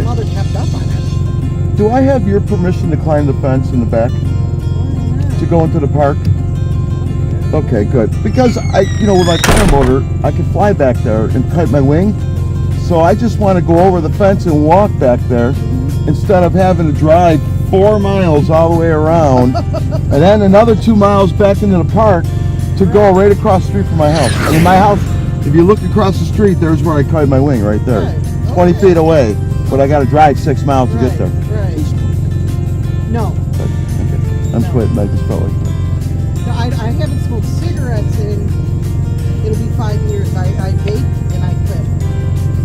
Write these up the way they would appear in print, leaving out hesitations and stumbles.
my mother kept up on it. Do I have your permission to climb the fence in the back? Why not? To go into the park? Okay, good. Because with my paramotor, I can fly back there and cut my wing. So I just want to go over the fence and walk back there instead of having to drive 4 miles all the way around and then another 2 miles back into the park to go right across the street from my house. I mean, my house, if you look across the street, there's where I cut my wing right there. Right. 20 feet away, but I got to drive 6 miles to get there. Right. No. Okay. I'm quitting. I just felt like that. No, I haven't smoked cigarettes in, it'll be 5 years. I vape and I quit.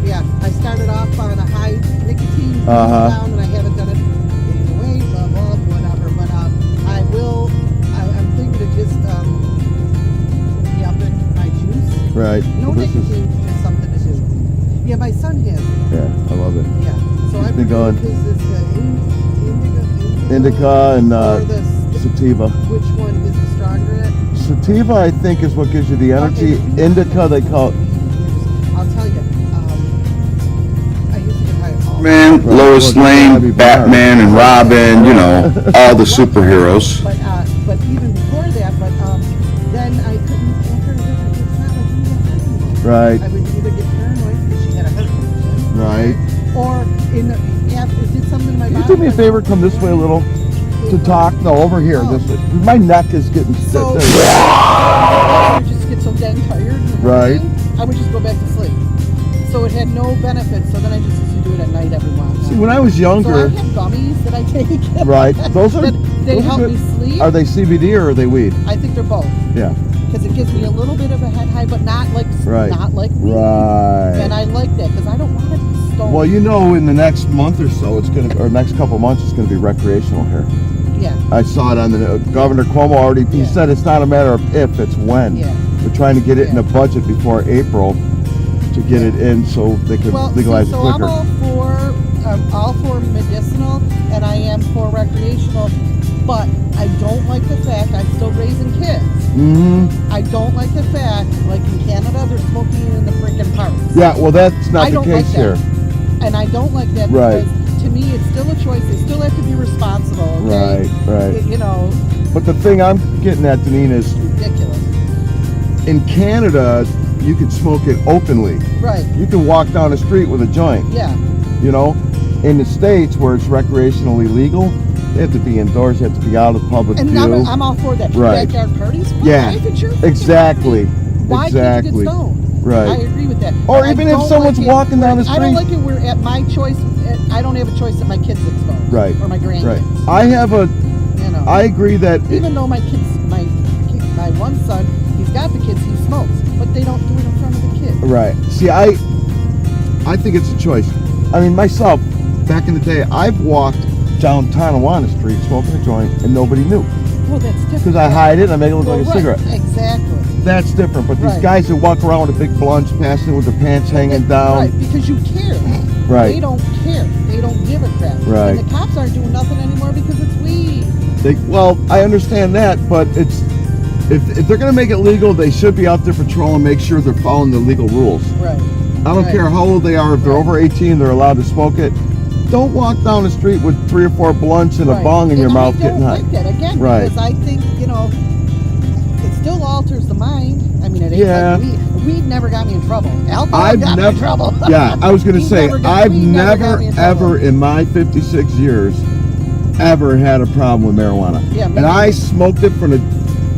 Yeah, I started off on a high nicotine down, and I haven't done it getting away, blah, blah, whatever. But I will, I'm thinking of just upping my juice. Right. No nicotine is something to do. Yeah, my son has it. Yeah, I love it. Yeah. So I've been going. Is this Indica and sativa. Which one is the stronger at? Sativa, I think, is what gives you the energy. Indica, they call it. I'll tell you. I used to get high all Man, Lois Lane, Batman, and Robin, all the superheroes. But even before that, then I couldn't, after it's not like you get hurt anymore. Right. I would either get paranoid because she had a heart condition. Right. Or did something in my body. Can you do me a favor? Come this way a little to talk. No, over here. This way. My neck is getting So, I would just get so dang tired. Right. I would just go back to sleep. So it had no benefit. So then I just used to do it at night every once. See, when I was younger. So I have gummies that I take. Right. Those are. They help me sleep. Are they CBD or are they weed? I think they're both. Yeah. Because it gives me a little bit of a head high, but not like weed. Right. And I like that because I don't want to be stoned. Well, in the next month or so, or next couple of months, it's going to be recreational here. Yeah. I saw it on the Governor Cuomo already. He said it's not a matter of if, it's when. Yeah. We're trying to get it in the budget before April to get it in so they can legalize it quicker. I'm all for medicinal and I am for recreational, but I don't like the fact I'm still raising kids. Mm-hmm. I don't like the fact, like in Canada, they're smoking in the freaking parks. Yeah, well, that's not the case here. And I don't like that because to me it's still a choice. They still have to be responsible. Okay? Right. But the thing I'm getting at, Deneen, is ridiculous. In Canada, you can smoke it openly. Right. You can walk down the street with a joint. Yeah. In the States where it's recreationally legal, they have to be indoors, they have to be out of public view. And I'm all for that. Right. Backyard parties? Yeah. Exactly. Why exactly. can't you get stoned? Right. I agree with that. Or even if someone's walking down the street. I don't like it where at my choice, I don't have a choice that my kids exposed. Right. Or my grandkids. Right. I have I agree that. Even though my one son, he's got the kids, he smokes. But they don't do it in front of the kids. Right. See, I think it's a choice. I mean, myself, back in the day, I've walked down Tonawanda Street smoking a joint and nobody knew. Well, that's different. Because I hide it and I make it look like a cigarette. Exactly. That's different. But these guys that walk around with a big blunts, passing with their pants hanging down. Right, because you care. Right. They don't care. They don't give a crap. Right. And the cops aren't doing nothing anymore because it's weed. Well, I understand that, but it's if they're going to make it legal, they should be out there patrolling, make sure they're following the legal rules. Right. I don't care how old they are. If they're over 18, they're allowed to smoke it. Don't walk down the street with 3 or 4 blunts and a bong in your mouth getting high. I don't like that again because I think it still alters the mind. I mean, it ain't like weed. Weed never got me in trouble. Alcohol got me in trouble. Yeah, I was going to say I've never ever in my 56 years ever had a problem with marijuana. Yeah, and I smoked it from the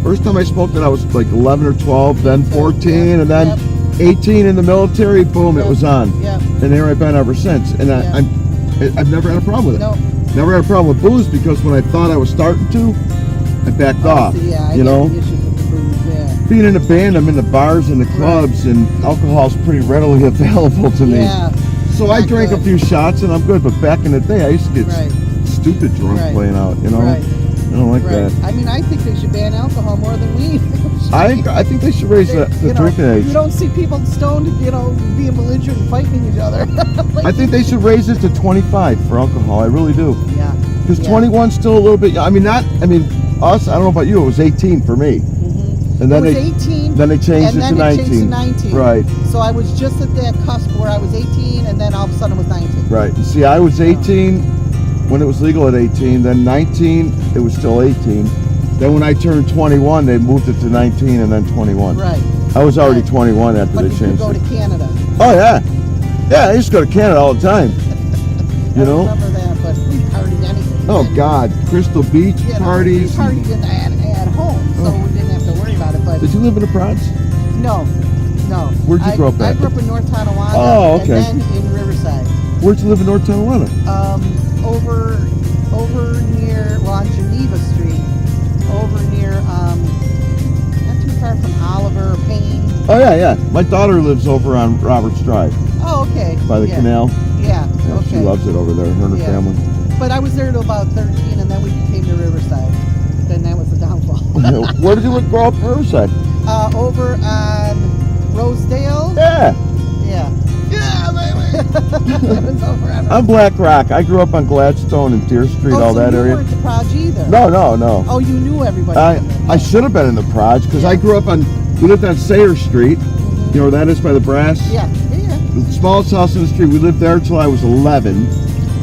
first time I smoked it. I was like 11 or 12, then 14, and then 18 in the military. Boom, it was on. Yeah. And there I've been ever since. And I've never had a problem with it. No. Never had a problem with booze because when I thought I was starting to, I backed off. See, I you know, get issues with the booze, being in a band, I'm in the bars and the clubs, and alcohol's pretty readily available to me. Yeah. So I drank a few shots and I'm good. But back in the day, I used to get stupid drunk playing out. You know, I don't like that. I mean, I think they should ban alcohol more than weed. I think they should raise the drinking age. You don't see people stoned, being belligerent and fighting each other. I think they should raise it to 25 for alcohol. I really do. Yeah. Because 21's still a little bit. Us. I don't know about you. It was 18 for me. And then it was 18. Then they changed and it then to 19. Changed to 19. Right. So I was just at that cusp where I was 18, and then all of a sudden it was 19. Right. You see, I was 18 when it was legal at 18. Then 19, it was still 18. Then when I turned 21, they moved it to 19 and then 21. Right. I was already 21 after But they you changed could go it. to Canada. Oh yeah. Yeah, I used to go to Canada all the time. You know? I remember that, but we partied anything. Oh God, Crystal Beach parties. We partied at home, so we didn't have to worry about it. But Did you live in the Prods? no. Where'd you grow up at? I grew up in North Tonawanda. Oh, okay. And then in Riverside. Where'd you live in North Tonawanda? Over near, on Geneva Street. Over near, not too far from Oliver, Payne. Oh yeah. My daughter lives over on Roberts Drive Oh, okay. by the canal. Yeah, Yeah, okay. she loves it over there, her and her family. But I was there till about 13, and then we came to Riverside. Then that was the downfall. Where did you grow up in Riverside? Over on Rosedale. Yeah. Yeah. Yeah, baby. It was over on I'm Black Rock. I grew up on Gladstone and Deer Street, all so that you area. weren't to Proj either. No. Oh, you knew everybody. I should have been in the Proj because I grew up we lived on Sayre Street. You know where that is by the Brass? Yeah. The smallest house in the street. We lived there until I was 11.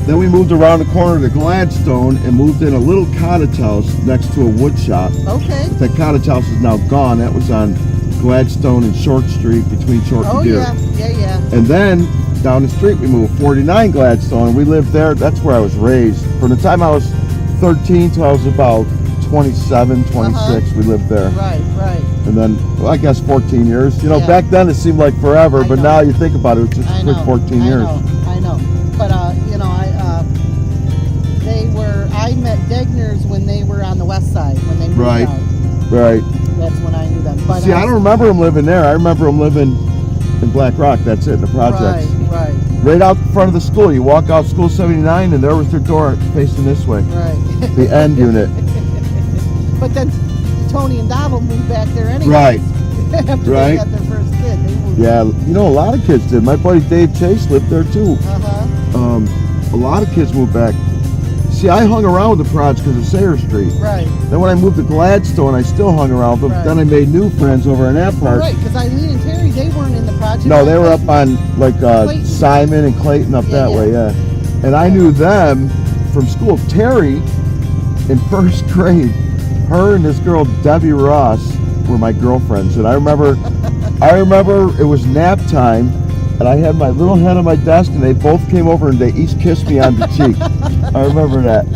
Then we moved around the corner to Gladstone and moved in a little cottage house next to a wood shop. Okay. That cottage house is now gone. That was on Gladstone and Short Street between Short and Deer. Yeah. And then down the street we moved 49 Gladstone, and we lived there. That's where I was raised. From the time I was 13 till I was about 27, 26, we lived there. Right. And then, well, I guess 14 years. You know, Yeah. back then it seemed like forever, I but know. now you think about it, it's just a quick 14 years. I know. But, I met Degners when they were on the west side, when they moved Right. out. Right. That's when I knew them. But See, I don't remember them living there. I remember them living in Black Rock. That's it, in the projects. Right. Right out front of the school. You walk out School 79, and there was their door facing this way. Right. The end unit. But then Tony and Donald moved back there anyway. Right. After Right. they had their first kid, they moved. Yeah, you know, a lot of kids did. My buddy Dave Chase lived there too. A lot of kids moved back. See, I hung around with the Prods because of Sayre Street. Right. Then when I moved to Gladstone, I still hung around, but Right. then I made new friends over in that part. Right, because Eileen and Terry, they weren't in the project. No, they were up on like Clayton. Simon and Clayton up that way, yeah. And I knew them from school. Terry, in first grade, her and this girl Debbie Ross were my girlfriends, and I remember it was nap time, and I had my little head on my desk, and they both came over and they each kissed me on the cheek. I remember that.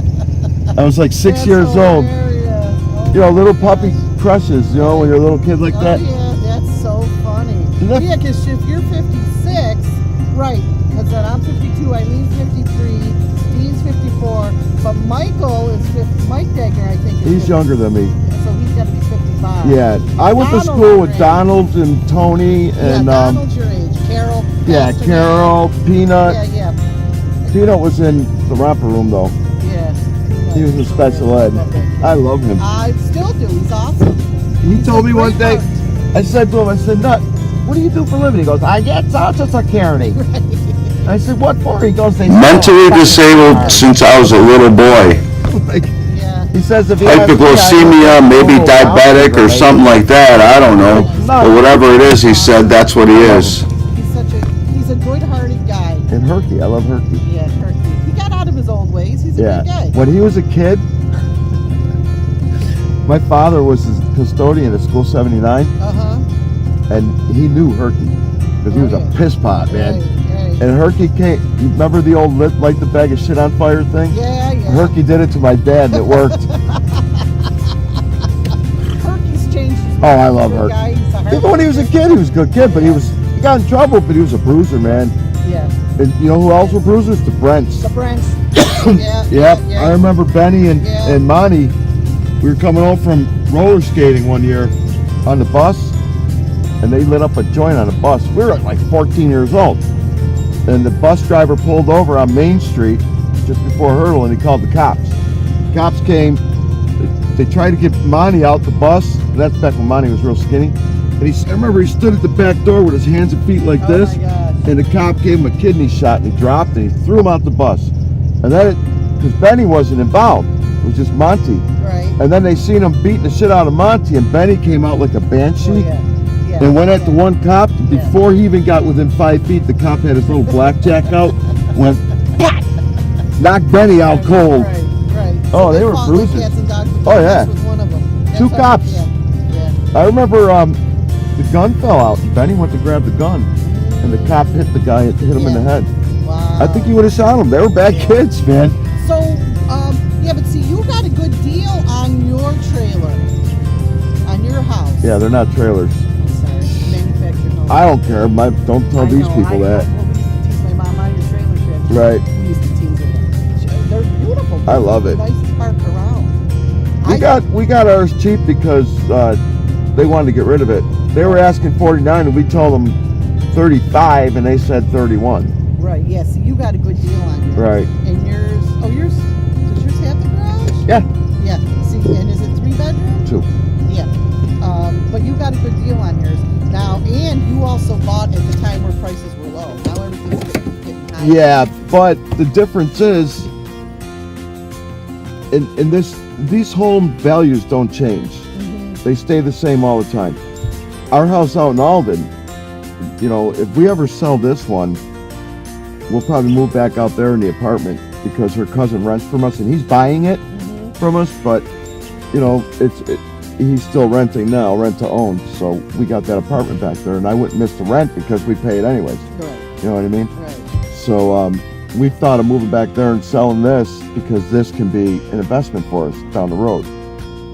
I was like 6 That's years old. hilarious. Oh You know, my little gosh. puppy crushes. You know, when you're a little kid like that. Oh yeah, that's so funny. Isn't that- Yeah, because if you're 56, right, because then I'm 52, Eileen's 53, Dean's 54, but Michael is 50, Mike Degner, I think, is He's 50, younger than me. so he's got to be 55. Yeah, I went to Donald's school your with age. Donald and Tony Yeah, and Donald's your age. Carol. yeah, passed away. Carol, Peanut. Yeah. Peanut was in the romper room though. Yeah. He was in special ed. I love him. I still do. He's awesome. He told me a one great day, heart. I said to him, I said, Nut, what do you do for a living? He goes, I get Social Security. I said, what for? He goes, they Mentally disabled since I was a little boy. Like, Yeah. he says if he Hypoglycemia, maybe diabetic or something like that. I don't know. But whatever it is, he said that's what he is. He's a good-hearted guy. And Herky, I love Herky. Yeah, Turkey. He got out of his old ways. He's a good guy. When he was a kid, my father was his custodian at School 79, and he knew Herky because he was a piss pot, man. Right. And Herky came. You remember the old light the bag of shit on fire thing? Yeah. Herky did it to my dad, and it worked. Herky's changed his Oh, I love Good Herky. guy. He's a Even when he was a kid, he was a good kid, but he got in trouble, but he was a bruiser, man. Yeah. And you know who else were bruisers? The Brents. The Brents. Yep. I remember Benny and Monty. We were coming home from roller skating one year on the bus, and they lit up a joint on the bus. We were like 14 years old, and the bus driver pulled over on Main Street just before Hurdle, and he called the cops. The cops came. They tried to get Monty out the bus. And that's back when Monty was real skinny. And I remember he stood at the back door with his hands and feet like this. Oh my gosh. And the cop gave him a kidney shot, and he dropped, and he threw him out the bus. And then, because Benny wasn't involved, It was just Monty. Right. And then they seen him beating the shit out of Monty, and Benny came out like a banshee. Oh, yeah. Yeah. And went at the one cop. Yeah. Before he even got within 5 feet, the cop had his little blackjack out, went, knocked Benny out cold. Right, right. Oh, they they were fought bruising. Like cats and dogs with Oh, yeah. With one of them. That's 2 how- cops. Yeah. I remember the gun fell out, and Benny went to grab the gun, and the cop hit the guy, hit him in the head. Wow. I think he would have shot him. They were bad kids, man. So, yeah, but see, you got a good deal on your trailer, on your house. Yeah, they're not trailers. I'm sorry, manufactured homes. I don't care. Don't tell these people that. Well, we used to tease my mom on your trailer shit. Right. We used to tease her. They're beautiful. I love it. They're nice to park around. We got ours cheap because they wanted to get rid of it. They were asking 49, and we told them 35, and they said 31. Right. Yeah. So you got a good deal on yours. Right. And yours. Oh, yours. Does yours have the garage? Yeah. Yeah. See, and is it 3 bedroom? 2. Yeah. But you got a good deal on yours now, and you also bought at the time where prices were low. Now everything's getting high. Yeah, but the difference is, in these home values don't change. Mm-hmm. They stay the same all the time. Our house out in Alden, you know, if we ever sell this one, we'll probably move back out there in the apartment because her cousin rents from us, and he's buying it from us, but you know, he's still renting now, rent to own. So we got that apartment back there, and I wouldn't miss the rent because we pay it anyways. Right. You know what I mean? Right. So we thought of moving back there and selling this because this can be an investment for us down the road.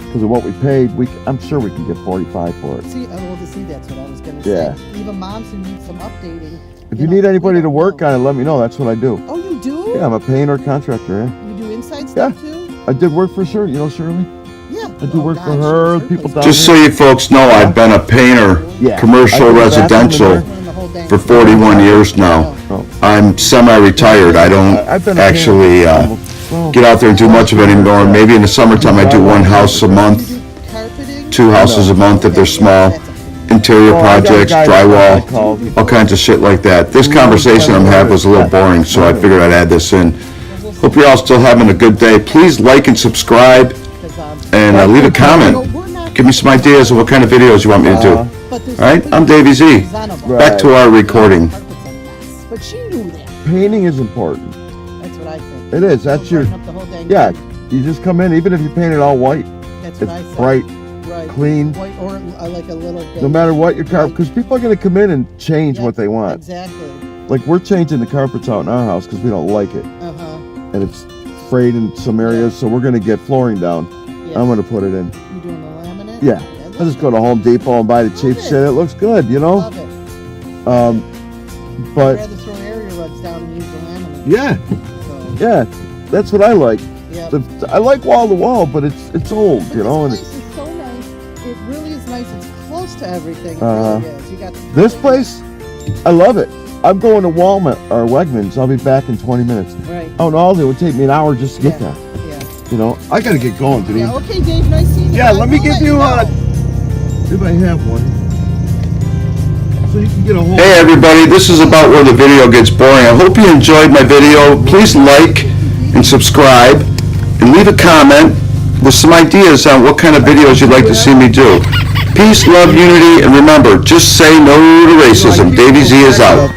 Because of what we paid, I'm sure we can get 45 for it. See, well, to see, that's what I was gonna Yeah. say. Even moms who need some updating. If you need anybody to work on it, let me know. That's what I do. Oh, you do? Yeah, I'm a painter contractor. Yeah, You do inside stuff too? I did work for Shirley. You know Shirley? Yeah. I do work for her. People down Just so here. you folks know, I've been a painter, Yeah. commercial, I do the bathroom residential, in for 41 years now. Oh. I'm semi-retired. I don't I've been a actually painter almost- get out there and do much of it anymore. Maybe in the summertime I do 1 house a month, Carpeting? 2 houses a month if they're small. Interior Well, I got a projects, guy that I drywall, call. all kinds of shit like that. This conversation I'm having was a little boring, so I figured I'd add this in. All you're all still having a good day. Please like and subscribe, and leave a comment. Give me some ideas of what kind of videos you want me to do. All right, I'm DavieZee. Back to our recording. But she knew that. Painting is important. That's what I think. It is. That's your. Brighten up the whole dang Yeah, thing. you just come in, even if you paint it all white. That's what I It's said. bright, Right. clean. White or like a little bit. No matter what your carpet, because people are going to come in and change what they want. Exactly. Like we're changing the carpets out in our house because we don't like it, Uh-huh. and it's frayed in some areas, so we're going to get flooring down. Yeah. I'm going to put it in. You doing the laminate? Yeah, I just go to Home Depot and buy the cheap Love it. shit. It looks good, you know. Love it. I'd But rather throw area rugs down and use the laminate. yeah, So, yeah, that's what I like. yep. I like wall to wall, but it's old, But you know. And this place is so nice. It really is nice. It's close to everything. It Uh-huh. really is. You got this place, I love it. I'm going to Walmart or Wegmans. I'll be back in 20 minutes. Right. Oh, no, it would take me an hour just to get there. Yeah. You know, I got to get going, Denise. Yeah. Okay, Dave. Nice seeing you. Yeah, I let me will give let you know. if I have one, so you can get a whole. Hey everybody, this is about where the video gets boring. I hope you enjoyed my video. Please like and subscribe and leave a comment with some ideas on what kind of videos you'd like to see me do. Peace, love, unity, and remember, just say no to racism. DavieZee is out.